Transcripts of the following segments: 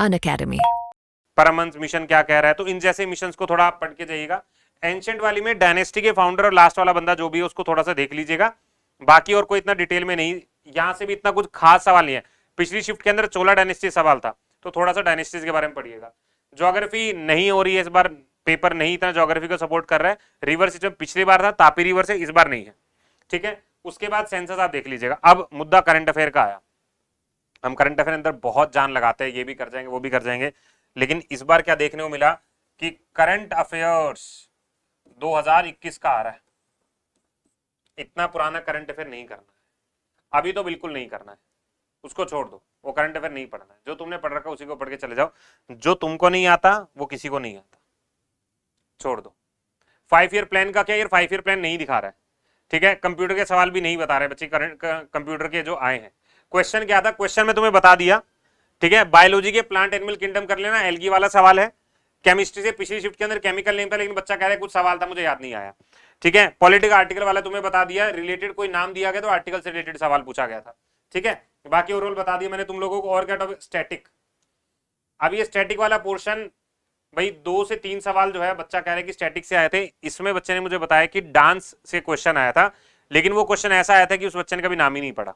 Unacademy. Paramhans mission क्या कह रहा है, तो इन जैसे मिशंस को थोड़ा आप पढ़ के जाइएगा। एंशिएंट वाली में डायनेस्टी के फाउंडर और लास्ट वाला बंदा जो भी है उसको थोड़ा सा देख लीजिएगा, बाकी और कोई इतना डिटेल में नहीं, यहां से भी इतना कुछ खास सवाल नहीं है। पिछली शिफ्ट के अंदर चोला डायनेस्टी सवाल था, तो थोड़ा सा डायनेस्टीज के बारे में पढ़िएगा। ज्योग्राफी नहीं हो रही है इस बार, पेपर नहीं इतना ज्योग्राफी को सपोर्ट कर रहा है। रिवर सिस्टम पिछली बार था, तापी रिवर से, इस बार नहीं है, ठीक है। उसके बाद सेंसस आप देख लीजिएगा। अब मुद्दा करंट अफेयर का आया। हम करंट अफेयर अंदर बहुत जान लगाते हैं, ये भी कर जाएंगे वो भी कर जाएंगे, लेकिन इस बार क्या देखने को मिला कि करंट अफेयर्स 2021 का आ रहा है। इतना पुराना करंट अफेयर नहीं करना है, अभी तो बिल्कुल नहीं करना है, उसको छोड़ दो, वो करंट अफेयर नहीं पढ़ना है। जो तुमने पढ़ रखा उसी को पढ़ के चले जाओ, जो तुमको नहीं आता वो किसी को नहीं आता, छोड़ दो। 5 ईयर प्लान का क्या, यार 5 ईयर प्लान नहीं दिखा रहा है, ठीक है। कंप्यूटर के सवाल भी नहीं बता रहे बच्चे, करंट कंप्यूटर के जो आए हैं। क्वेश्चन क्या था, क्वेश्चन में तुम्हें बता दिया, ठीक है। बायोलॉजी के प्लांट एनिमल किंगडम कर लेना, एल्गी वाला सवाल है। केमिस्ट्री से पिछली शिफ्ट के अंदर केमिकल नहीं था, लेकिन बच्चा कह रहा है कुछ सवाल था मुझे याद नहीं आया, ठीक है। पॉलिटिकल आर्टिकल वाला तुम्हें बता दिया, रिलेटेड कोई नाम दिया गया तो आर्टिकल से रिलेटेड सवाल पूछा गया था, ठीक है। बाकी ओवरऑल बता दिया मैंने तुम लोगों को। और क्या टॉपिक, स्टैटिक। अब ये स्टैटिक वाला पोर्शन भाई 2 से 3 सवाल जो है बच्चा कह रहा है कि स्टैटिक से आए थे। इसमें बच्चे ने मुझे बताया कि डांस से क्वेश्चन आया था, लेकिन वो क्वेश्चन ऐसा आया था कि उस बच्चे ने कभी नाम ही नहीं पढ़ा।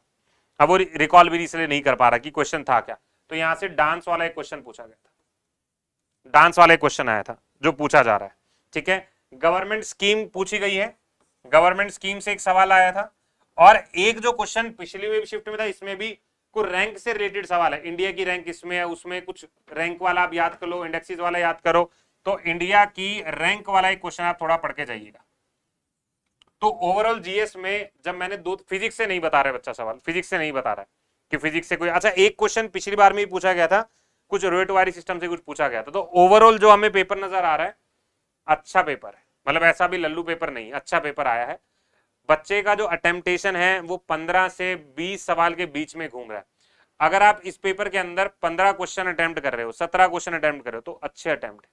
अब वो रिकॉल भी इसलिए नहीं कर पा रहा कि क्वेश्चन था क्या, तो यहां से डांस वाला एक क्वेश्चन पूछा गया था, डांस वाला एक क्वेश्चन आया था जो पूछा जा रहा है, ठीक है। गवर्नमेंट स्कीम पूछी गई है, गवर्नमेंट स्कीम से एक सवाल आया था। और एक जो क्वेश्चन पिछली शिफ्ट में था, इसमें भी कुछ रैंक से रिलेटेड सवाल है। इंडिया की रैंक इसमें है, उसमें कुछ रैंक वाला आप याद कर लो, इंडेक्सिस वाला याद करो, तो इंडिया की रैंक वाला एक क्वेश्चन आप थोड़ा पढ़ के जाइएगा। तो ओवरऑल जीएस में जब मैंने दो, फिजिक्स से नहीं बता रहा बच्चा सवाल, फिजिक्स से नहीं बता रहा है कि फिजिक्स से कोई, अच्छा एक क्वेश्चन पिछली बार में ही पूछा गया था, कुछ रोटवारी सिस्टम से कुछ पूछा गया था। तो ओवरऑल जो हमें पेपर नजर आ रहा है, अच्छा पेपर है, मतलब ऐसा भी लल्लू पेपर नहीं, अच्छा पेपर आया है। बच्चे का जो अटेम्प्टेशन है वो 15 से 20 सवाल के बीच में घूम रहा है। अगर आप इस पेपर के अंदर 15 क्वेश्चन अटेम्प्ट कर रहे हो, 17 क्वेश्चन अटेम्प्ट कर रहे हो, तो अच्छे अटेम्प्ट है।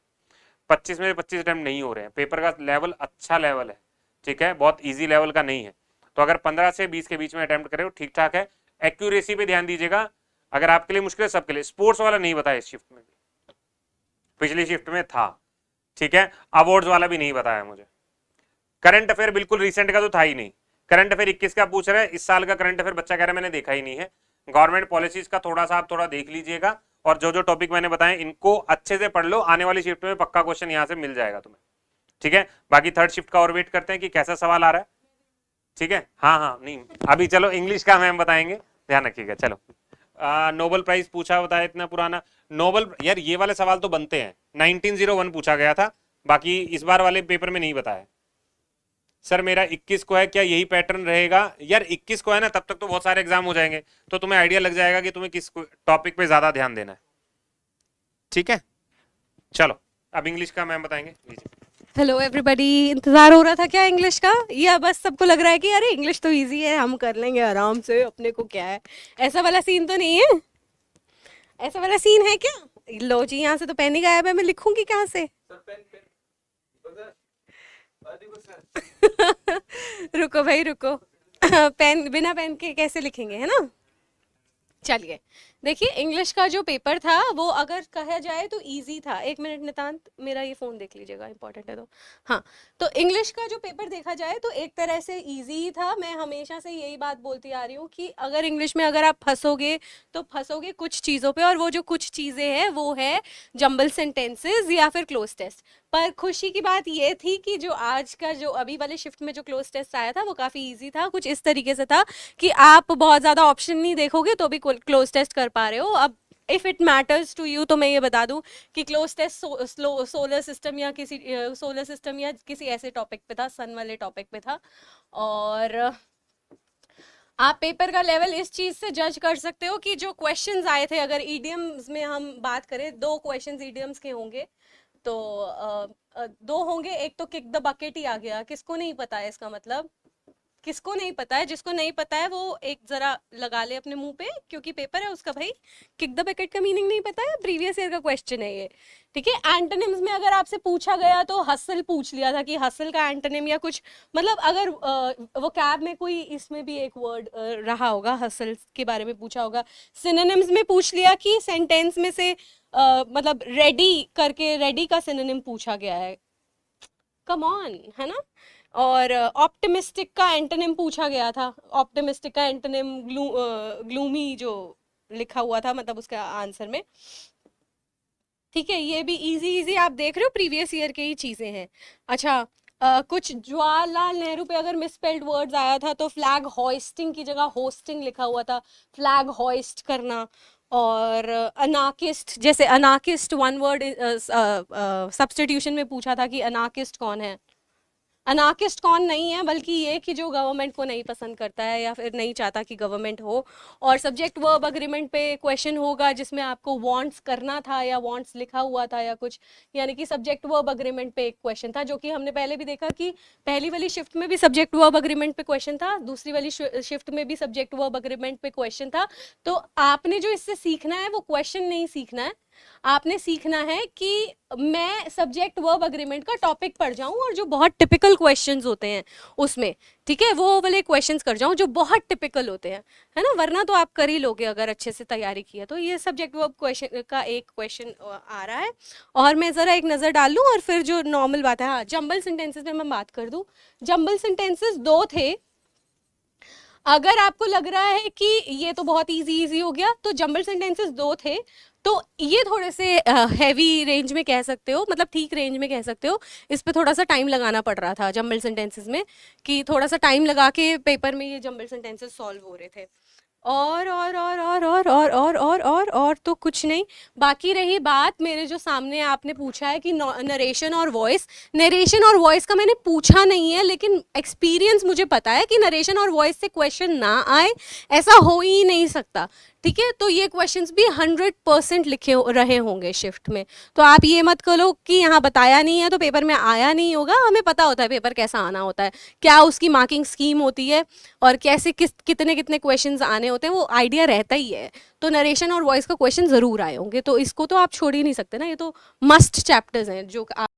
25 में 25 अटेम्प्ट नहीं हो रहे हैं, पेपर का लेवल अच्छा लेवल है, ठीक है, बहुत इजी लेवल का नहीं है। तो अगर 15 से 20 के बीच में अटेम्प्ट कर रहे हो, ठीक ठाक है। एक्यूरेसी पे ध्यान दीजिएगा, अगर आपके लिए मुश्किल है सबके लिए। स्पोर्ट्स वाला नहीं बताया इस शिफ्ट में, पिछली शिफ्ट में था, ठीक है। अवार्ड्स वाला भी नहीं बताया मुझे। करंट अफेयर बिल्कुल रिसेंट का तो था ही नहीं। करंट अफेयर 21 का पूछ रहा है, इस साल का करंट अफेयर बच्चा कह रहा है मैंने देखा ही नहीं है। गवर्नमेंट पॉलिसीज का थोड़ा सा आप थोड़ा देख लीजिएगा, और जो जो टॉपिक मैंने बताए इनको अच्छे से पढ़ लो, आने वाली शिफ्ट में पक्का क्वेश्चन यहां से मिल जाएगा तुम्हें, ठीक है। बाकी थर्ड शिफ्ट का और वेट करते हैं कि कैसा सवाल आ रहा है, ठीक है। हाँ हाँ नहीं, अभी चलो इंग्लिश का मैम बताएंगे, ध्यान रखिएगा। चलो नोबेल प्राइज पूछा बताया, इतना पुराना नोबेल, यार ये वाले सवाल तो बनते हैं, 1901 पूछा गया था, बाकी इस बार वाले पेपर में नहीं बताया। सर मेरा 21 को है, क्या यही पैटर्न रहेगा? यार 21 को है ना, तब तक तो बहुत सारे एग्जाम हो जाएंगे, तो तुम्हें आइडिया लग जाएगा कि तुम्हें किस टॉपिक पे ज्यादा ध्यान देना है, ठीक है। चलो अब इंग्लिश का मैम बताएंगे, लीजिए। हेलो एवरीबॉडी, इंतज़ार हो रहा था क्या इंग्लिश का, या बस सबको लग रहा है कि अरे इंग्लिश तो इजी है, हम कर लेंगे आराम से, अपने को क्या है। ऐसा वाला सीन तो नहीं है, ऐसा वाला सीन है क्या? लो जी, यहाँ से तो पेन ही गायब है, मैं लिखूंगी कहाँ से? रुको भाई रुको, पेन बिना पेन के कैसे लिखेंगे, है ना। चलिए देखिए, इंग्लिश का जो पेपर था वो अगर कहा जाए तो इजी था। एक मिनट नितांत, मेरा ये फ़ोन देख लीजिएगा, इंपॉर्टेंट है तो। हाँ, तो इंग्लिश का जो पेपर देखा जाए तो एक तरह से इजी ही था। मैं हमेशा से यही बात बोलती आ रही हूँ कि अगर इंग्लिश में अगर आप फंसोगे तो फंसोगे कुछ चीज़ों पे, और वो जो कुछ चीज़ें हैं वो है जंबल सेंटेंसेस या फिर क्लोज टेस्ट। पर खुशी की बात ये थी कि जो आज का जो अभी वाले शिफ्ट में जो क्लोज टेस्ट आया था वो काफ़ी इजी था। कुछ इस तरीके से था कि आप बहुत ज़्यादा ऑप्शन नहीं देखोगे तो भी क्लोज टेस्ट कर पा रहे हो। अब if it matters to you तो मैं ये बता दूं कि क्लोज टेस्ट सोलर सिस्टम या किसी सोलर सिस्टम या किसी ऐसे टॉपिक पे था, सन वाले टॉपिक पे था। और आप पेपर का लेवल इस चीज़ से जज कर सकते हो कि जो क्वेश्चंस आए थे, अगर ईडियम्स में हम बात करें, 2 क्वेश्चंस ईडियम्स के होंगे, तो 2 होंगे। एक तो किक द बकेट ही आ गया, किसको नहीं पता है इसका मतलब, किसको नहीं पता है? जिसको नहीं पता है वो एक जरा लगा ले अपने मुंह पे, क्योंकि पेपर है उसका भाई। किक द बकेट का मीनिंग नहीं पता है, प्रीवियस ईयर का क्वेश्चन है ये, ठीक है। एंटोनिम्स में अगर आपसे पूछा गया तो हसल पूछ लिया था कि हसल का एंटोनिम या कुछ, मतलब अगर वो कैब में कोई इसमें भी एक वर्ड रहा होगा, हसल के बारे में पूछा होगा। सिनोनिम्स में पूछ लिया कि सेंटेंस में से मतलब रेडी करके रेडी का सिनोनिम पूछा गया है, कम ऑन, है ना। और ऑप्टिमिस्टिक का एंटोनिम पूछा गया था, ऑप्टिमिस्टिक का एंटोनिम ग्लूमी जो लिखा हुआ था मतलब उसका आंसर में। ठीक है, ये भी इजी इजी आप देख रहे हो, प्रीवियस ईयर के ही चीजें हैं। अच्छा, कुछ जवाहरलाल नेहरू पे अगर मिसस्पेल्ड वर्ड्स आया था तो फ्लैग होइस्टिंग की जगह होस्टिंग लिखा हुआ था, फ्लैग होइस्ट करना। और अनार्किस्ट, जैसे अनार्किस्ट वन वर्ड सब्स्टिट्यूशन में पूछा था कि अनार्किस्ट कौन है। अनार्किस्ट कौन नहीं है, बल्कि ये कि जो गवर्नमेंट को नहीं पसंद करता है या फिर नहीं चाहता कि गवर्नमेंट हो। और सब्जेक्ट वर्ब अग्रीमेंट पे क्वेश्चन होगा जिसमें आपको वांट्स करना था या वांट्स लिखा हुआ था या कुछ, यानी कि सब्जेक्ट वर्ब अग्रीमेंट पे एक क्वेश्चन था, जो कि हमने पहले भी देखा कि पहली वाली शिफ्ट में भी सब्जेक्ट वर्ब अग्रीमेंट पे क्वेश्चन था, दूसरी वाली शिफ्ट में भी सब्जेक्ट वर्ब अग्रीमेंट पे क्वेश्चन था। तो आपने जो इससे सीखना है वो क्वेश्चन नहीं सीखना है, आपने सीखना है कि मैं सब्जेक्ट वर्ब अग्रीमेंट का टॉपिक पढ़ जाऊं और जो बहुत टिपिकल क्वेश्चंस होते हैं उसमें, ठीक है, वो वाले क्वेश्चंस कर जाऊं जो बहुत टिपिकल होते हैं, है ना। वरना तो आप कर ही लोगे अगर अच्छे से तैयारी की है। तो ये सब्जेक्ट वर्ब क्वेश्चन का एक क्वेश्चन आ रहा है। और मैं ज़रा एक नज़र डाल लूँ और फिर जो नॉर्मल बात है, हाँ, जंबल सेंटेंसेस में मैं बात कर दूँ। जंबल सेंटेंसेस 2 थे। अगर आपको लग रहा है कि ये तो बहुत इजी हो गया, तो जंबल सेंटेंसेस 2 थे, तो ये थोड़े से हैवी रेंज में कह सकते हो, मतलब ठीक रेंज में कह सकते हो। इस पे थोड़ा सा टाइम लगाना पड़ रहा था जंबल सेंटेंसेस में, कि थोड़ा सा टाइम लगा के पेपर में ये जंबल सेंटेंसेस सॉल्व हो रहे थे। और तो कुछ नहीं। बाकी रही बात मेरे जो सामने आपने पूछा है कि नरेशन और वॉइस, नरेशन और वॉइस का मैंने पूछा नहीं है, लेकिन एक्सपीरियंस मुझे पता है कि नरेशन और वॉइस से क्वेश्चन ना आए ऐसा हो ही नहीं सकता, ठीक है। तो ये क्वेश्चंस भी 100% लिखे रहे होंगे शिफ्ट में। तो आप ये मत करो कि यहाँ बताया नहीं है तो पेपर में आया नहीं होगा, हमें पता होता है पेपर कैसा आना होता है, क्या उसकी मार्किंग स्कीम होती है और कैसे कितने कितने क्वेश्चंस आने होते हैं, वो आइडिया रहता ही है। तो नरेशन और वॉइस का क्वेश्चन ज़रूर आए होंगे, तो इसको तो आप छोड़ ही नहीं सकते ना, ये तो मस्ट चैप्टर्स हैं जो आप